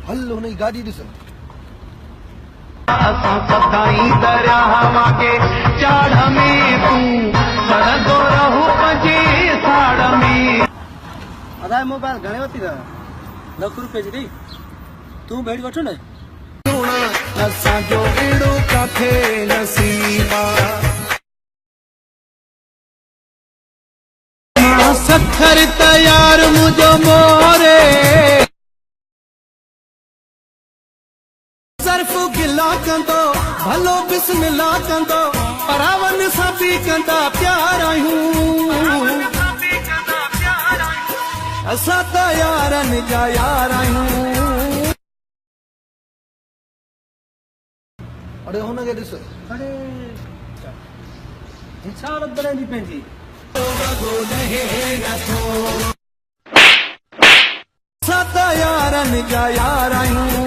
हल हुन जी गाॾी ॾिस। असां सदाई दरिया के चाड़ में तूं सड़ंदो रहूं पंहिंजी साड़ में। अदा मोबाइल घणे वती ₹1,00,000 जी ॾेई तूं भेड़ी वठो न। असांजो अहिड़ो काथे नसीब आहे। 70 तयार मुंहिंजो मोरे सर्फ गिला कंदो भलो बिस्मिल्ला कंदो परावन सां बि कंदा प्यार आहियूं। असां त यारनि जा यार आहियूं। अरे हुन खे ॾिस। अरे छा बदिलंदी पंहिंजी। असां त यारनि जा यार आहियूं।